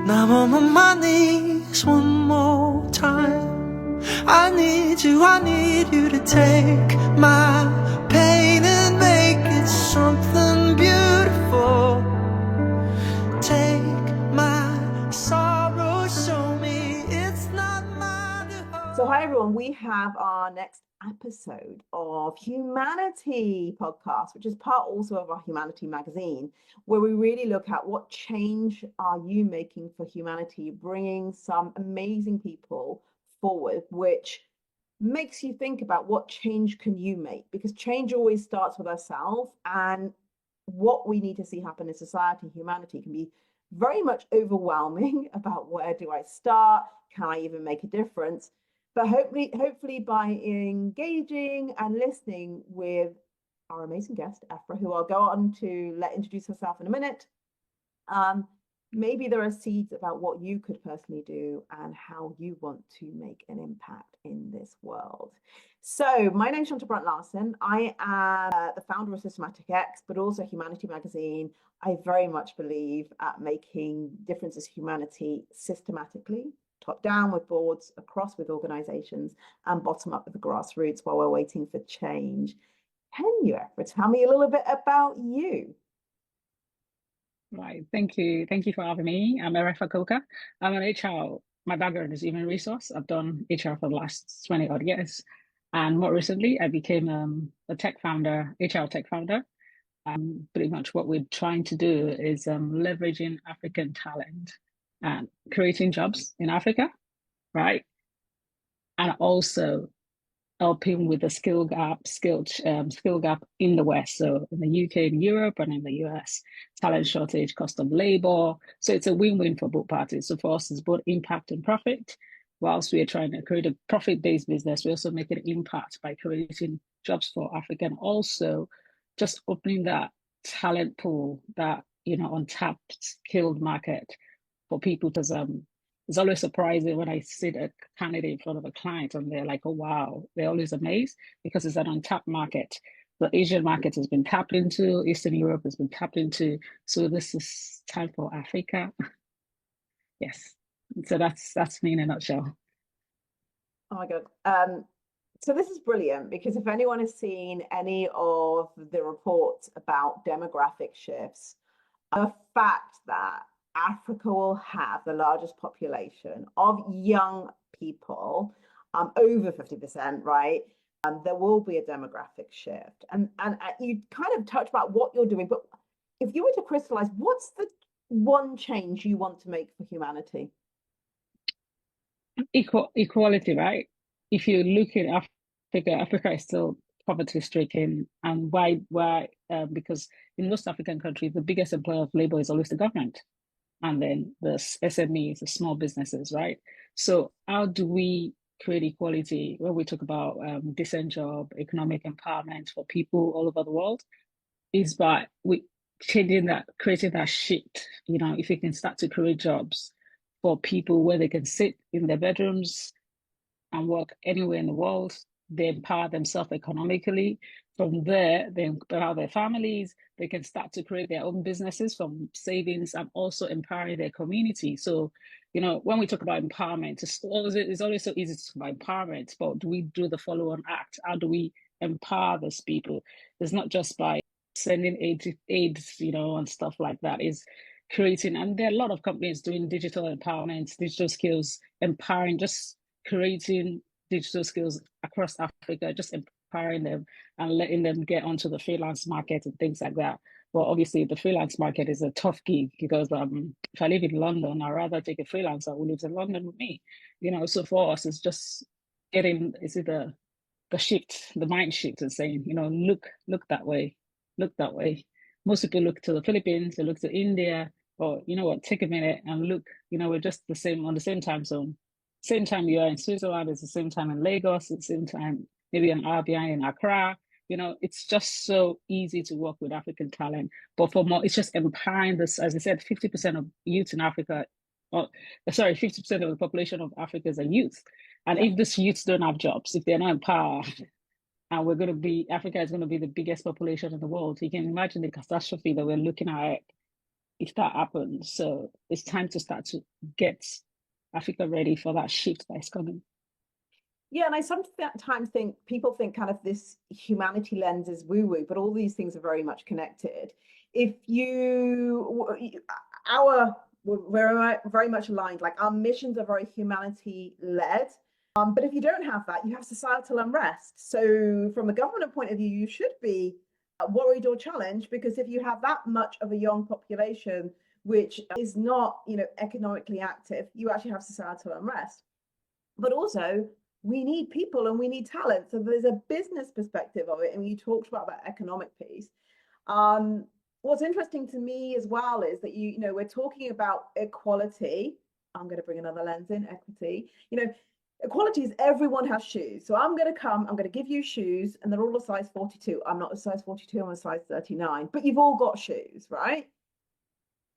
Now I'm on my knees one more time. I need you to take my pain and make it something beautiful. Take my sorrow, show me it's not mine to hold. So hi everyone, we have our next episode of Humanity podcast, which is part also of our Humanity magazine, where we really look at what change are you making for humanity, bringing some amazing people forward, which makes you think about what change can you make, because change always starts with ourselves, and what we need to see happen in society, humanity, can be very much overwhelming about where do I start, can I even make a difference? But hopefully by engaging and listening with our amazing guest, Erefa, who I'll go on to let introduce herself in a minute, maybe there are seeds about what you could personally do and how you want to make an impact in this world. So my name's Shanta Brunt Larson. I am the founder of Systematic X, but also Humanity Magazine. I very much believe at making differences in humanity systematically, top down with boards, across with organizations, and bottom up with the grassroots while we're waiting for change. Can you, Erefa, tell me a little bit about you? Right. Thank you. Thank you for having me. I'm Erefa. I'm an HR. My background is human resource. I've done HR for the last 20 odd years. And more recently, I became a tech founder, HR tech founder. Pretty much what we're trying to do is leveraging African talent and creating jobs in Africa, right? And also helping with the skill gap in the West. So in the UK, in Europe, and in the US, talent shortage, cost of labor. So it's a win-win for both parties. So for us, it's both impact and profit. Whilst we are trying to create a profit-based business, we also make an impact by creating jobs for Africa, and also just opening that talent pool, that untapped skilled market for people. Because it's always surprising when I sit a candidate in front of a client and they're like, oh, wow, they're always amazed because it's an untapped market. The Asian market has been tapped into, Eastern Europe has been tapped into. So this is time for Africa. Yes. So that's me in a nutshell. Oh my God. So this is brilliant, because if anyone has seen any of the reports about demographic shifts, the fact that Africa will have the largest population of young people, over 50%, right? There will be a demographic shift. And you kind of touched about what you're doing, but if you were to crystallize, what's the one change you want to make for humanity? Equality, right? If you look at Africa is still poverty stricken. And why? Because in most African countries, the biggest employer of labor is always the government, and then the SMEs, the small businesses, right? So how do we create equality when we talk about decent job, economic empowerment for people all over the world? Is by we changing that, creating that shift. If we can start to create jobs for people where they can sit in their bedrooms and work anywhere in the world, they empower themselves economically. From there, they empower their families. They can start to create their own businesses from savings, and also empowering their community. So, when we talk about empowerment, it's always so easy to talk about empowerment, but do we do the follow-on act? How do we empower those people? It's not just by sending aids, and stuff like that. Is creating, and there are a lot of companies doing digital empowerment, digital skills, empowering, just creating digital skills across Africa, just empowering them and letting them get onto the freelance market and things like that. Well, obviously, the freelance market is a tough gig, because if I live in London, I'd rather take a freelancer who lives in London with me. So for us, it's just getting, is it the shift, the mind shift, and saying, look that way, look that way. Most people look to the Philippines, they look to India, or you know what, take a minute and look, we're just the same, on the same time zone. Same time you are in Switzerland, it's the same time in Lagos, it's the same time maybe in RBI in Accra. It's just so easy to work with African talent. But for more, it's just empowering this, as I said, 50% of youth in Africa, or sorry, 50% of the population of Africa is a youth. And if these youths don't have jobs, if they're not empowered, and Africa is going to be the biggest population in the world, you can imagine the catastrophe that we're looking at if that happens. So it's time to start to get Africa ready for that shift that is coming. Yeah, and I sometimes think people think kind of this humanity lens is woo-woo, but all these things are very much connected. If we're very much aligned, like our missions are very humanity led. But if you don't have that, you have societal unrest. So from a government point of view, you should be worried or challenged, because if you have that much of a young population, which is not, economically active, you actually have societal unrest. But also, we need people and we need talent. So there's a business perspective of it. And you talked about that economic piece. What's interesting to me as well is that we're talking about equality. I'm going to bring another lens in, equity. Equality is everyone has shoes. So I'm going to give you shoes, and they're all a size 42. I'm not a size 42, I'm a size 39, but you've all got shoes, right?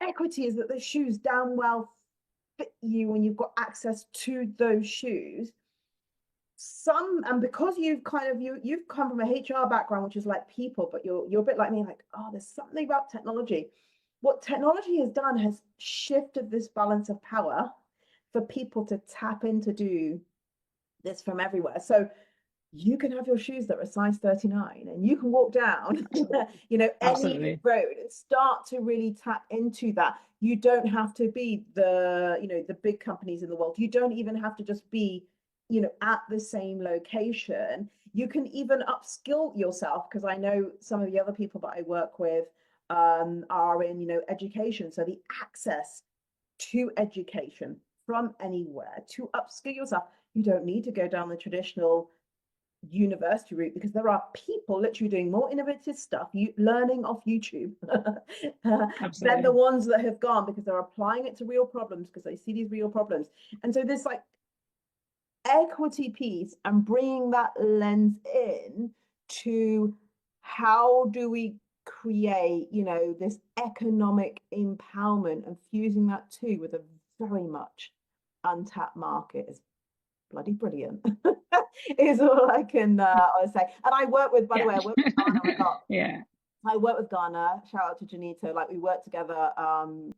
Equity is that the shoes damn well fit you and you've got access to those shoes. And because you've come from a HR background, which is like people, but you're a bit like me, like, oh, there's something about technology. What technology has done has shifted this balance of power for people to tap in to do this from everywhere. So you can have your shoes that are size 39 and you can walk down any road and start to really tap into that. You don't have to be the big companies in the world. You don't even have to just be at the same location. You can even upskill yourself, because I know some of the other people that I work with are in education. So the access to education from anywhere to upskill yourself, you don't need to go down the traditional university route, because there are people literally doing more innovative stuff, learning off YouTube than the ones that have gone, because they're applying it to real problems, because they see these real problems. And so this like equity piece and bringing that lens in to how do we create this economic empowerment, and fusing that too with a very much untapped market is bloody brilliant. Is all I can say. And I work with, by the way, I work with Ghana a lot. Yeah. I work with Ghana. Shout out to Janito. Like, we work together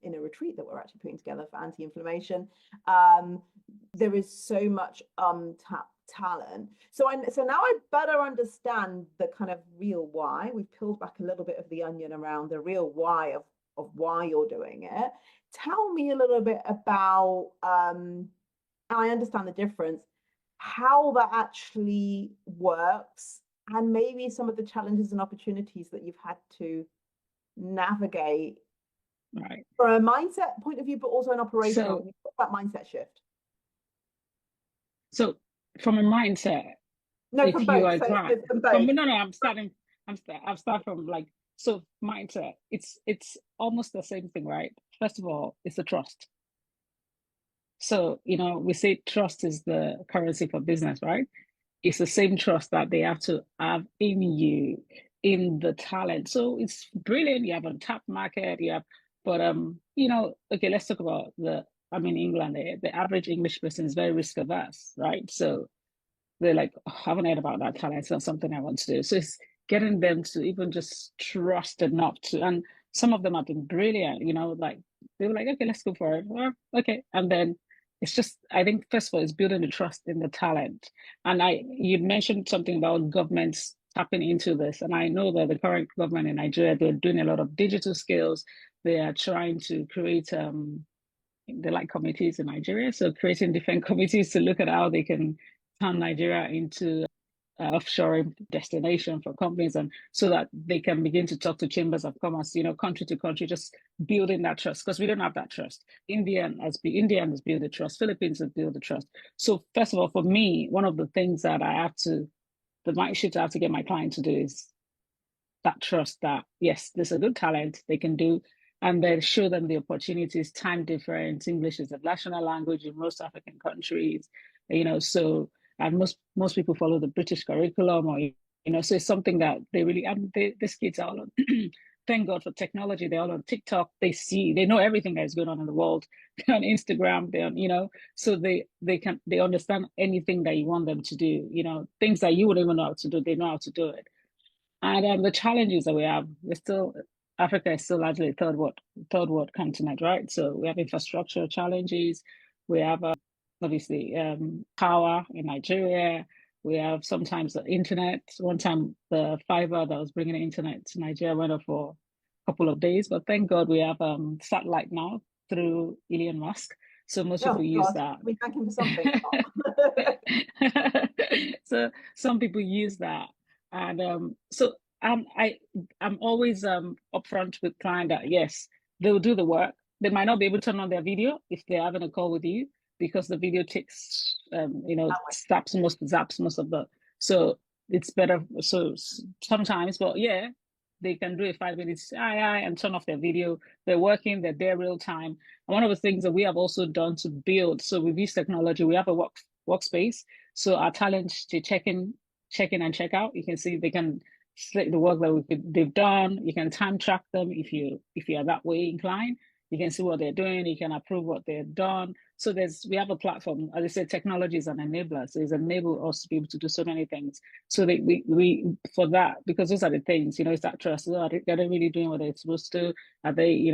in a retreat that we're actually putting together for anti-inflammation. There is so much untapped talent. So now I better understand the kind of real why. We've peeled back a little bit of the onion around the real why of why you're doing it. Tell me a little bit about, and I understand the difference, how that actually works, and maybe some of the challenges and opportunities that you've had to navigate, right, from a mindset point of view, but also an operational. So, that mindset shift. So from a mindset, no, from both. I'm starting from like, so mindset. It's almost the same thing, right? First of all, it's the trust. So, we say trust is the currency for business, right? It's the same trust that they have to have in you, in the talent. So it's brilliant. You have a untapped market, but okay, let's talk about I'm in England. The average English person is very risk averse, right? So they're like, oh, I haven't heard about that talent. It's not something I want to do. So it's getting them to even just trust enough to, and some of them have been brilliant, like they were like, okay, let's go for it. Well, okay. And then it's just, I think first of all, it's building the trust in the talent. And you mentioned something about governments tapping into this. And I know that the current government in Nigeria, they're doing a lot of digital skills. They are trying to create they like committees in Nigeria. So creating different committees to look at how they can turn Nigeria into offshoring destination for companies, and so that they can begin to talk to chambers of commerce, country to country, just building that trust, because we don't have that trust. India has built the trust. Philippines has built the trust. So first of all, for me, one of the things that the mindset I have to get my client to do is that trust that, yes, there's a good talent they can do, and then show them the opportunities. Time difference, English is a national language in most African countries, so, and most people follow the British curriculum, or so it's something that they really, and these kids are all on thank God for technology, they're all on TikTok, they know everything that is going on in the world. They're on Instagram, they're on, so they understand anything that you want them to do, things that you wouldn't even know how to do, they know how to do it. And the challenges that we have, we're still Africa is still largely a third world continent, right? So we have infrastructure challenges. We have obviously power in Nigeria. We have sometimes the internet. One time the fiber that was bringing the internet to Nigeria went off for a couple of days, but thank God we have satellite now through Elon Musk. So most people Oh use God, that. we thank him for something. So some people use that, and so I'm always upfront with client that yes, they'll do the work. They might not be able to turn on their video if they're having a call with you because the video takes zaps most of the. So it's better. So sometimes, but yeah, they can do a 5 minutes and turn off their video. They're working. They're there real time. And one of the things that we have also done to build. So with this technology, we have a workspace. So our talent to check in and check out. You can see they can select the work that they've done. You can time track them if you are that way inclined. You can see what they're doing. You can approve what they've done. So we have a platform. As I said, technology is an enabler. So it's enabled us to be able to do so many things. So that we for that, because those are the things, it's that trust. Are they really doing what they're supposed to? Are they,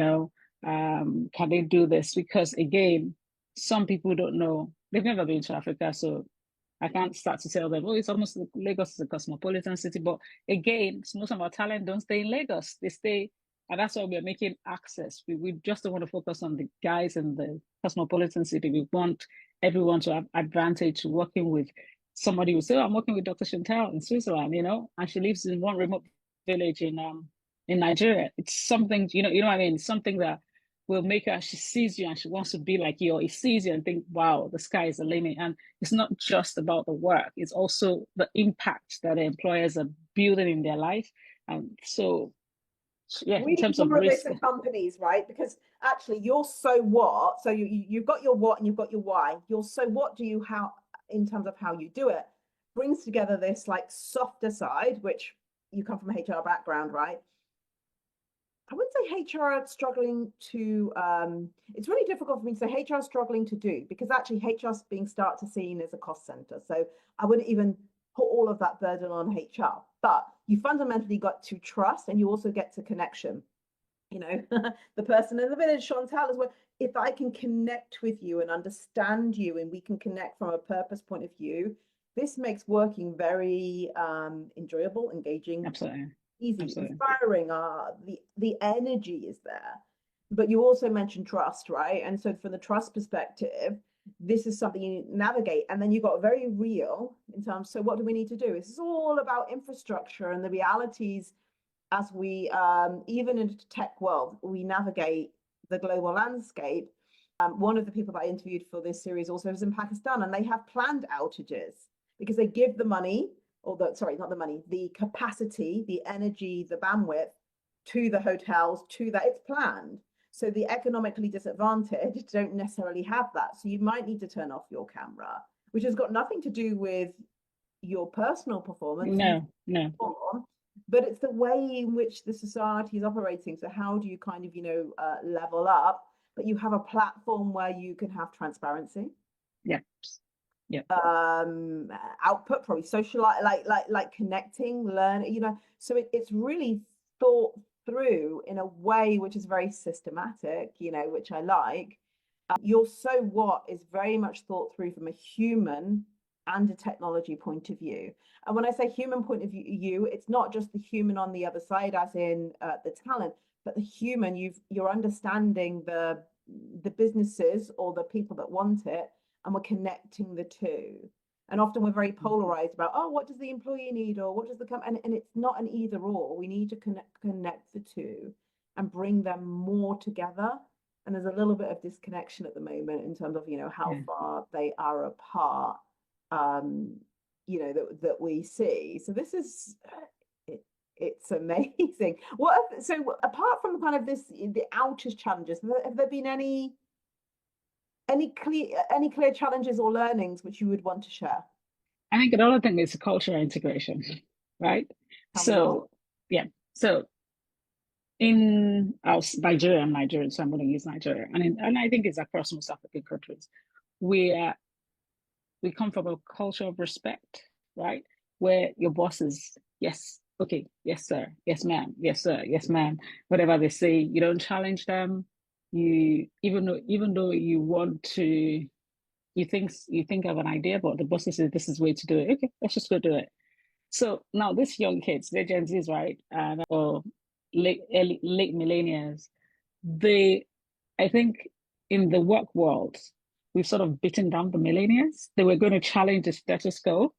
can they do this? Because again, some people don't know. They've never been to Africa, so I can't start to tell them, oh, it's almost Lagos is a cosmopolitan city. But again, most of our talent don't stay in Lagos. They stay, and that's why we're making access. We just don't want to focus on the guys in the cosmopolitan city. We want everyone to have advantage working with somebody who say, oh, I'm working with Dr. Chantal in Switzerland, and she lives in one remote village in Nigeria. It's something, you know what I mean? Something that will make her, she sees you and she wants to be like you, or he sees you and think, wow, the sky is the limit. And it's not just about the work, it's also the impact that the employers are building in their life. And so, yeah, in We need terms of more of this risk. in companies, right? Because actually your so what, so you've got your what and you've got your why. Your so what do you how in terms of how you do it brings together this like softer side, which you come from a HR background, right? I wouldn't say HR are struggling to, it's really difficult for me to say HR is struggling to do because actually HR is being started to seen as a cost center. So I wouldn't even put all of that burden on HR, but you fundamentally got to trust and you also get to connection. The person in the village, Chantal, as well. If I can connect with you and understand you and we can connect from a purpose point of view, this makes working very enjoyable, engaging. Absolutely. Easy, Absolutely. inspiring. The energy is there, but you also mentioned trust, right? And so from the trust perspective, this is something you navigate, and then you got very real in terms. So what do we need to do? This is all about infrastructure and the realities as we even in the tech world we navigate the global landscape. One of the people that I interviewed for this series also was in Pakistan, and they have planned outages because they give the money or not the money, the capacity, the energy, the bandwidth to the hotels, to that it's planned. So the economically disadvantaged don't necessarily have that. So you might need to turn off your camera, which has got nothing to do with your personal performance. No. But it's the way in which the society is operating. So how do you kind of, level up? But you have a platform where you can have transparency. Yeah. Yeah. Output, probably social, like connecting, learn, so it's really thought through in a way which is very systematic, which I like. Your so what is very much thought through from a human and a technology point of view. And when I say human point of view, it's not just the human on the other side, as in the talent, but the human. You're understanding the businesses or the people that want it, and we're connecting the two. And often we're very polarized about, oh, what does the employee need or what does the company, and it's not an either or. We need to connect the two and bring them more together. And there's a little bit of disconnection at the moment in terms of, how far they are apart, that we see. So this is, it's amazing. So apart from kind of the outage challenges, have there been any clear challenges or learnings which you would want to share? I think another thing is cultural integration, right? So in Nigeria, I'm Nigerian, so I'm going to use Nigeria, and I think it's across most African countries. We come from a culture of respect, right? Where your boss is, yes, okay, yes, sir, yes, ma'am, yes, sir, yes, ma'am. Whatever they say, you don't challenge them. You even though you want to, you think of an idea, but the boss says this is the way to do it. Okay, let's just go do it. So now these young kids, they're Gen Zs, right? And or late millennials, they, I think, in the work world, we've sort of beaten down the millennials. They were going to challenge the status quo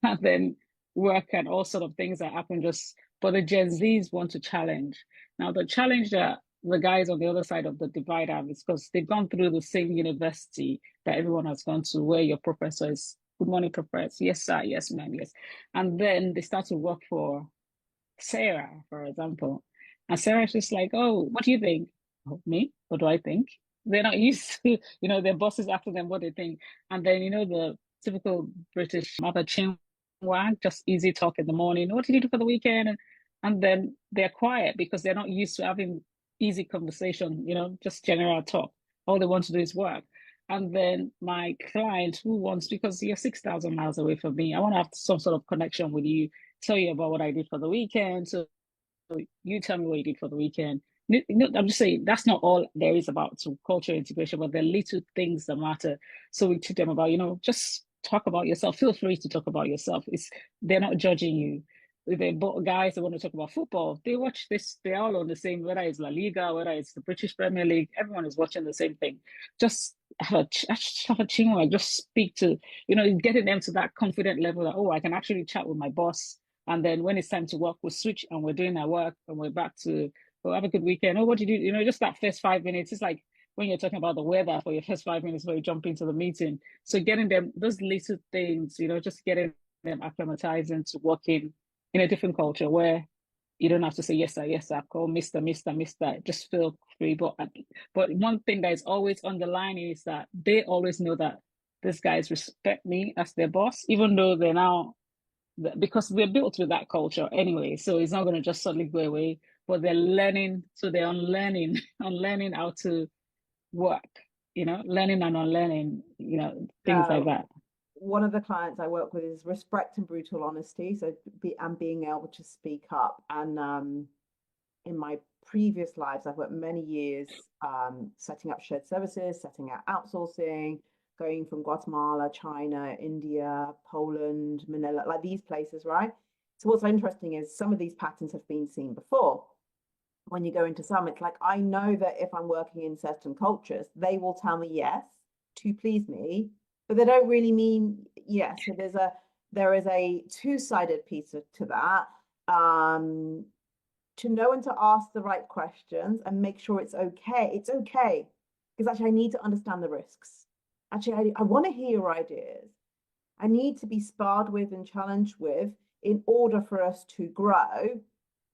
and then work and all sort of things that happen just, but the Gen Zs want to challenge. Now the challenge that the guys on the other side of the divide have is because they've gone through the same university that everyone has gone to, where your professor is good morning professor, yes sir, yes ma'am, yes, and then they start to work for Sarah, for example. And Sarah's just like, oh, what do you think? Oh, me? What do I think? They're not used to, their bosses asking them what they think. And then, the typical British mother chinwag, just easy talk in the morning. What did you do for the weekend? And then they're quiet because they're not used to having easy conversation, just general talk. All they want to do is work. And then my client who wants, because you're 6,000 miles away from me, I want to have some sort of connection with you, tell you about what I did for the weekend. So you tell me what you did for the weekend. I'm just saying that's not all there is about to culture integration, but the little things that matter. So we teach them about, just talk about yourself. Feel free to talk about yourself. They're not judging you. The guys that want to talk about football, they watch this, they're all on the same, whether it's La Liga, whether it's the British Premier League, everyone is watching the same thing. Just have a chin, just speak to, getting them to that confident level that, oh, I can actually chat with my boss. And then when it's time to work, we switch and we're doing our work and we're back to, oh, have a good weekend. Oh, what did you do? Just that first 5 minutes. It's like when you're talking about the weather for your first 5 minutes before you jump into the meeting. So getting them, those little things, just getting them acclimatizing to working in a different culture where you don't have to say yes sir, call Mr. Mr. Mr. Just feel free. But one thing that is always underlining is that they always know that these guys respect me as their boss, even though they're now, because we're built with that culture anyway. So it's not going to just suddenly go away. But they're learning, so they're unlearning, unlearning how to work, learning and unlearning, things like that. One of the clients I work with is respect and brutal honesty. So being able to speak up. And in my previous lives, I've worked many years setting up shared services, setting out outsourcing, going from Guatemala, China, India, Poland, Manila, like these places, right? So what's interesting is some of these patterns have been seen before. When you go into some, it's like, I know that if I'm working in certain cultures, they will tell me yes to please me, but they don't really mean yes. So there is a two-sided piece to that. To know and to ask the right questions and make sure it's okay. It's okay. Because actually I need to understand the risks. Actually, I want to hear your ideas. I need to be sparred with and challenged with in order for us to grow.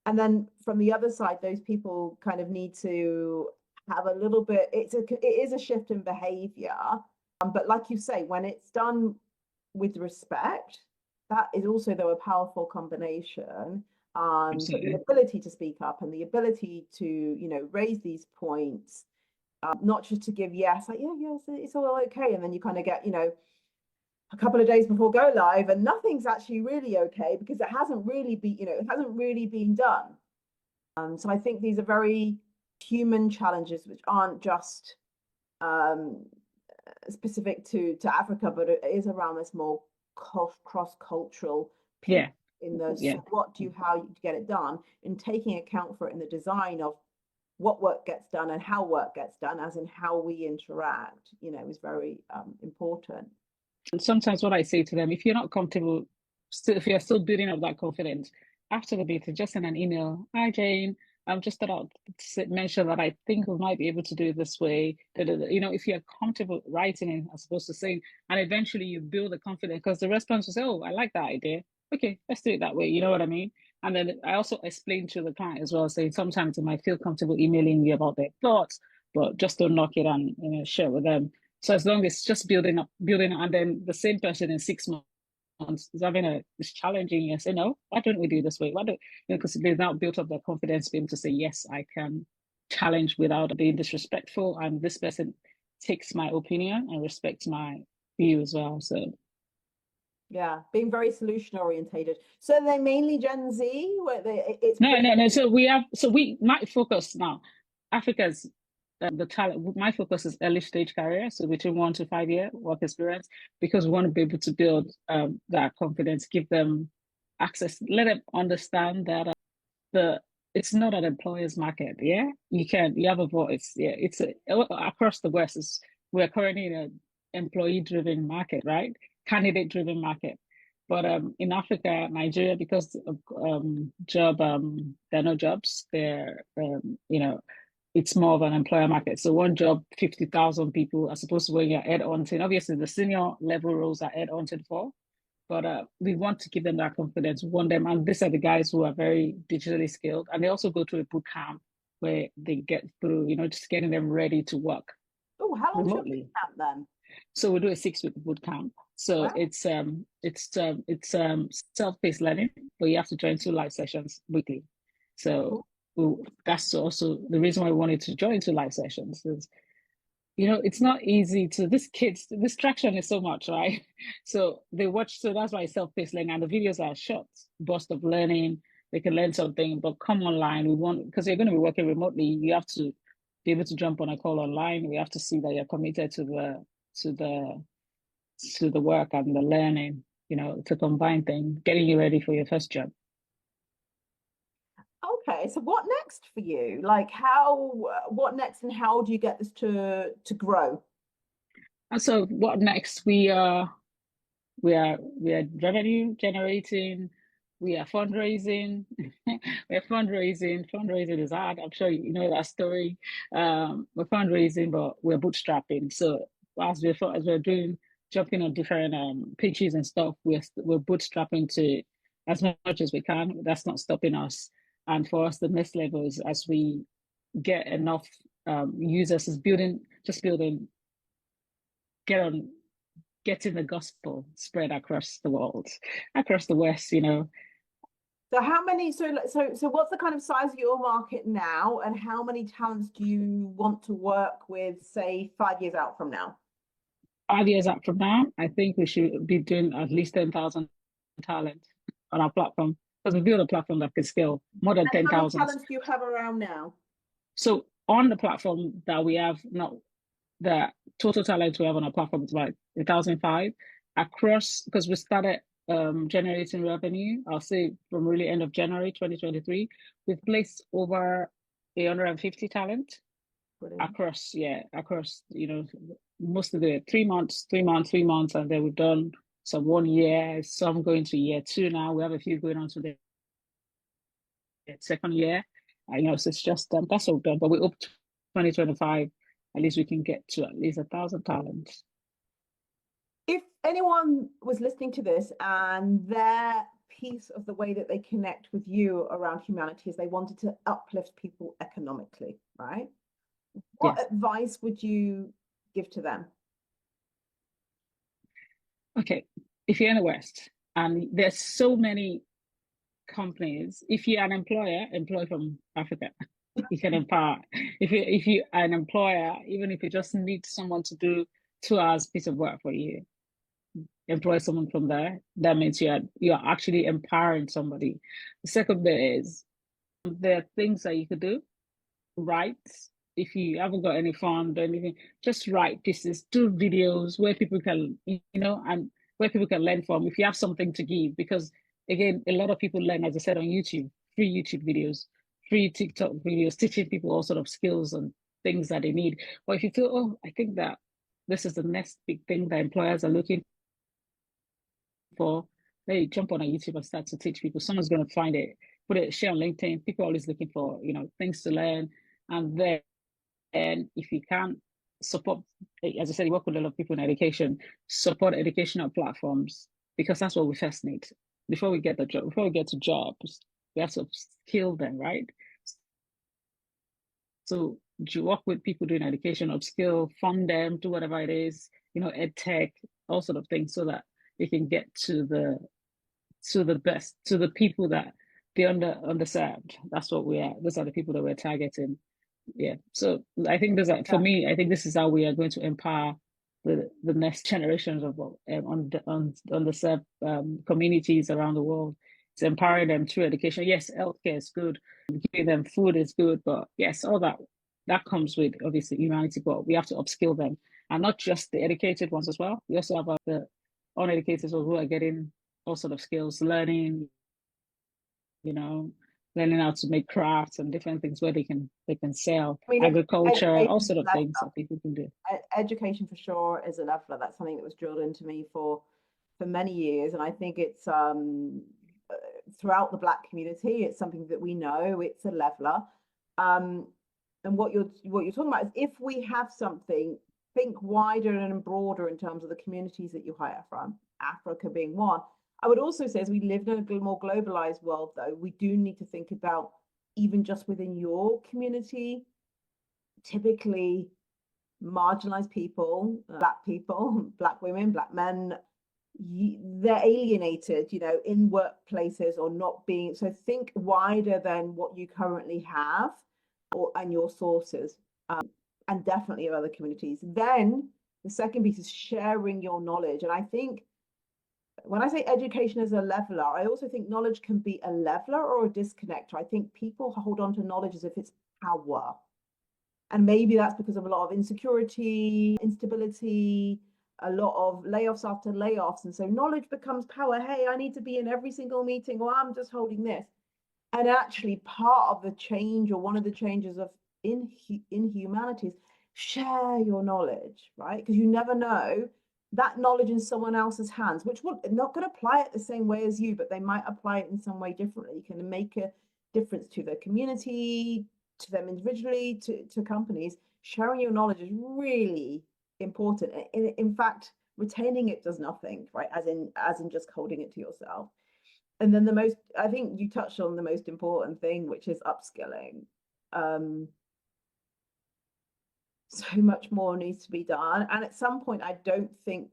And then from the other side, those people kind of need to have a little bit, it is a shift in behavior. But like you say, when it's done with respect, that is also, though, a powerful combination. The ability to speak up and the ability to, raise these points, not just to give yes, like, yeah, yes, it's all okay. And then you kind of get, a couple of days before go live and nothing's actually really okay because it hasn't really been done. So I think these are very human challenges which aren't just specific to Africa, but it is around this more cross-cultural piece. Yeah. In the how you get it done, in taking account for it in the design of what work gets done and how work gets done, as in how we interact, is very important. And sometimes what I say to them, if you're not comfortable, if you're still building up that confidence, after the meeting, just send an email. Hi, Jane. I'm just about to mention that I think we might be able to do it this way. If you're comfortable writing it as opposed to saying, and eventually you build the confidence because the response will say, oh, I like that idea. Okay, let's do it that way. You know what I mean? And then I also explain to the client as well, saying sometimes they might feel comfortable emailing you about their thoughts, but just don't knock it and share with them. So as long as it's just building up, and then the same person in 6 months is is challenging you, say, no, why don't we do this way? Why don't because they've now built up their confidence to be able to say, yes, I can challenge without being disrespectful, and this person takes my opinion and respects my view as well. So Yeah, being very solution orientated. So they're mainly Gen Z, where it's No. My focus now, Africa's the talent. My focus is early stage career, so between 1 to 5 year work experience, because we want to be able to build that confidence, give them access, let them understand that the it's not an employer's market. Yeah, you have a voice. Yeah, across the West. We're currently in an employee driven market, right? Candidate driven market. But in Africa, Nigeria, because of there are no jobs. It's more of an employer market. So one job, 50,000 people, as opposed to when you're head hunting. Obviously, the senior level roles are head hunted for, but we want to give them that confidence. We want them, and these are the guys who are very digitally skilled, and they also go to a boot camp where they get through, just getting them ready to work Oh, how long's your boot remotely. camp then? So we do a 6 week boot camp. So Wow. it's self-paced learning, but you have to join 2 live sessions weekly. So that's also the reason why we wanted to join 2 live sessions is it's not easy to these kids, the distraction is so much, right? So that's why it's self-paced learning, and the videos are short burst of learning. They can learn something, but come online. Because you're going to be working remotely, you have to be able to jump on a call online. We have to see that you're committed to the to the work and the learning, to combine things, getting you ready for your first job. Okay, so what next for you? What next, and how do you get this to grow? And so what next? We are revenue generating. We are fundraising. We're fundraising. Fundraising is hard. I'm sure you know that story. We're fundraising, but we're bootstrapping. So as we're doing jumping on different pitches and stuff, we're bootstrapping to as much as we can. That's not stopping us. And for us, the next level is as we get enough users, is building, get on getting the gospel spread across the world, across the West. So how many? So what's the kind of size of your market now, and how many talents do you want to work with, say, 5 years out from now? 5 years out from now, I think we should be doing at least 10,000 talent on our platform, because we build a platform that can scale more than And how many 10,000. talents do you have around now? So on the platform that we have now, the total talent we have on our platform is about 1,005 across, because we started generating revenue, I'll say from really end of January 2023, we've placed over 150 talent across, most of the 3 months, 3 months, 3 months, and then we've done some 1 year, some going to year 2 now. We have a few going on to the second year. So it's just that's all done. But we hope 2025, at least we can get to at least 1,000 talents. If anyone was listening to this and their piece of the way that they connect with you around humanity is they wanted to uplift people economically, right? What advice would you give to them? Okay, if you're in the West and there's so many companies, if you're an employer, employ from Africa. You can empower. If you are an employer, even if you just need someone to do 2 hours piece of work for you, employ someone from there. That means you're actually empowering somebody. The second bit is there are things that you could do. Write. If you haven't got any fund or anything, just write pieces, do videos where people can, and where people can learn from. If you have something to give, because again, a lot of people learn, as I said, on YouTube, free YouTube videos, free TikTok videos, teaching people all sort of skills and things that they need. But if you feel, oh, I think that this is the next big thing that employers are looking for, hey, jump on a YouTube and start to teach people. Someone's going to find it, share on LinkedIn. People are always looking for, things to learn. And then if you can support, as I said, you work with a lot of people in education, support educational platforms, because that's what we first need. Before we get to jobs, we have to skill them, right? So you work with people doing education, upskill, fund them, do whatever it is, ed tech, all sort of things, so that they can get to the best, to the people that they're underserved. That's what we are. Those are the people that we're targeting. Yeah. So I think for me, I think this is how we are going to empower the next generations of underserved communities around the world. It's empowering them through education. Yes, healthcare is good, giving them food is good, but yes, all that comes with obviously humanity. But we have to upskill them, and not just the educated ones as well. We also have the uneducated who are getting all sort of skills, learning, you know, learning how to make crafts and different things where they can sell, I mean, agriculture, all education sort of things that people can do. Education for sure is a leveler. That's something that was drilled into me for many years, and I think it's throughout the Black community. It's something that we know. It's a leveler. And what you're talking about is if we have something, think wider and broader in terms of the communities that you hire from. Africa being one. I would also say, as we live in a more globalized world, though, we do need to think about even just within your community, typically marginalized people, Black women, Black men, they're alienated, in workplaces or not being. So think wider than what you currently have and your sources, and definitely of other communities. Then the second piece is sharing your knowledge. And I think when I say education is a leveler, I also think knowledge can be a leveler or a disconnector. I think people hold on to knowledge as if it's power. And maybe that's because of a lot of insecurity, instability, a lot of layoffs after layoffs. And so knowledge becomes power. Hey, I need to be in every single meeting, or I'm just holding this. And actually part of the change, or one of the changes of in humanities, share your knowledge, right? Because you never know that knowledge in someone else's hands, which will not going to apply it the same way as you, but they might apply it in some way differently. You can make a difference to the community, to them individually, to companies. Sharing your knowledge is really important. In fact, retaining it does nothing, right? As in just holding it to yourself. And then I think you touched on the most important thing, which is upskilling. So much more needs to be done. And at some point, I think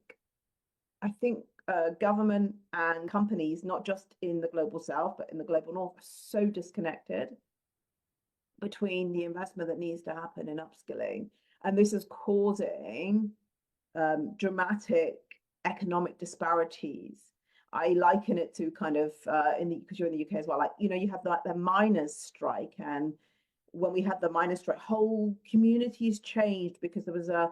government and companies, not just in the global south, but in the global north, are so disconnected between the investment that needs to happen in upskilling. And this is causing dramatic economic disparities. I liken it to kind of because you're in the UK as well, like, you have the miners' strike. And when we had the miners' strike, whole communities changed because there was a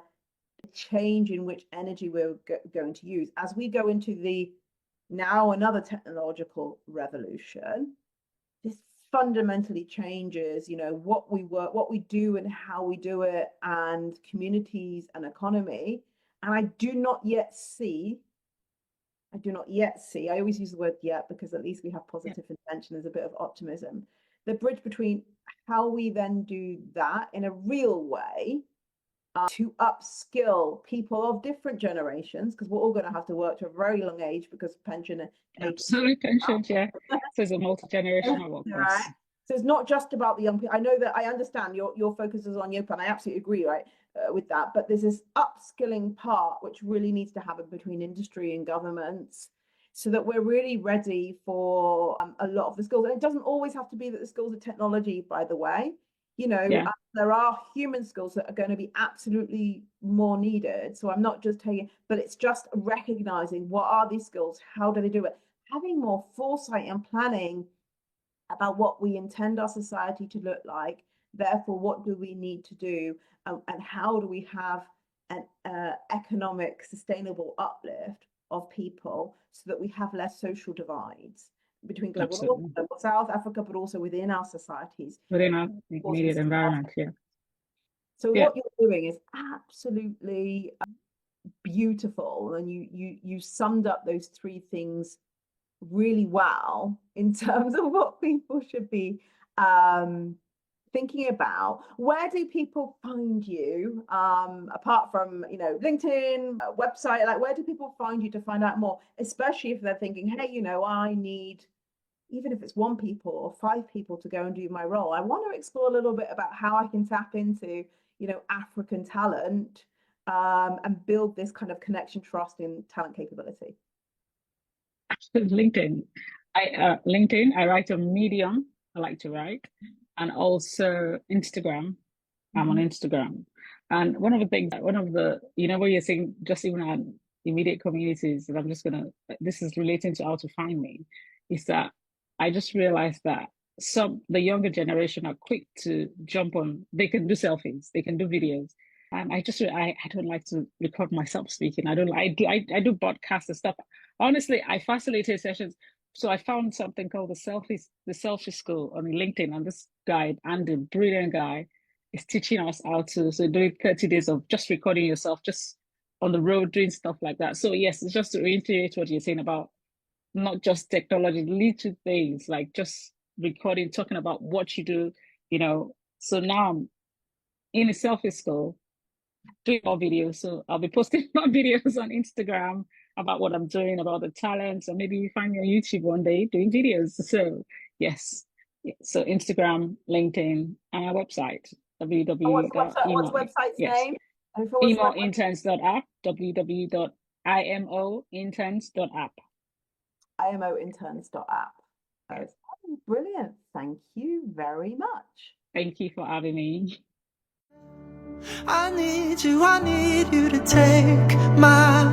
change in which energy we're going to use. As we go into now another technological revolution, this fundamentally changes, what we do and how we do it, and communities and economy. And I do not yet see, I always use the word yet because at least we have positive intention, there's a bit of optimism, the bridge between how we then do that in a real way to upskill people of different generations, because we're all going to have to work to a very long age because pension age. Absolutely, pension, yeah. So it's a multi-generational workforce. Right. So it's not just about the young people. I know that, I understand your focus is on young people, and I absolutely agree, right, with that. But there's this upskilling part which really needs to happen between industry and governments, so that we're really ready for a lot of the skills. And it doesn't always have to be that the skills are technology, by the way. There are human skills that are going to be absolutely more needed. So I'm not just taking, but it's just recognizing what are these skills, how do they do it, having more foresight and planning about what we intend our society to look like. Therefore, what do we need to do, and how do we have an economic sustainable uplift of people so that we have less social divides between global north, global south, Africa, but also within our societies, within our immediate environment. So what you're doing is absolutely beautiful, and you summed up those three things really well in terms of what people should be thinking about. Where do people find you, apart from LinkedIn, website? Like, where do people find you to find out more, especially if they're thinking, hey, I need, even if it's 1 people or 5 people to go and do my role, I want to explore a little bit about how I can tap into African talent, and build this kind of connection, trust, and talent capability. LinkedIn. I write on Medium. I like to write, and also Instagram. I'm on Instagram. And one of the things, one of the, what you're saying, just even our immediate communities, and this is relating to how to find me, is that I just realized that the younger generation are quick to jump on, they can do selfies, they can do videos. And I don't like to record myself speaking. I don't, I do podcasts and stuff. Honestly, I facilitate sessions. So I found something called the selfie school on LinkedIn. And this guy, Andy, brilliant guy, is teaching us how to, so doing 30 days of just recording yourself, just on the road, doing stuff like that. So yes, it's just to reiterate what you're saying about not just technology, little things like just recording, talking about what you do, So now I'm in a selfie school doing more videos. So I'll be posting more videos on Instagram about what I'm doing, about the talents, or maybe you find me on YouTube one day doing videos. So yes. So Instagram, LinkedIn, and our website, What's the www.emo. website's Yes. name? And for what's the website? Emointerns.app, www.imointerns.app. imointerns.app. Yes. Brilliant. Thank you very much. Thank you for having me. I need you to take my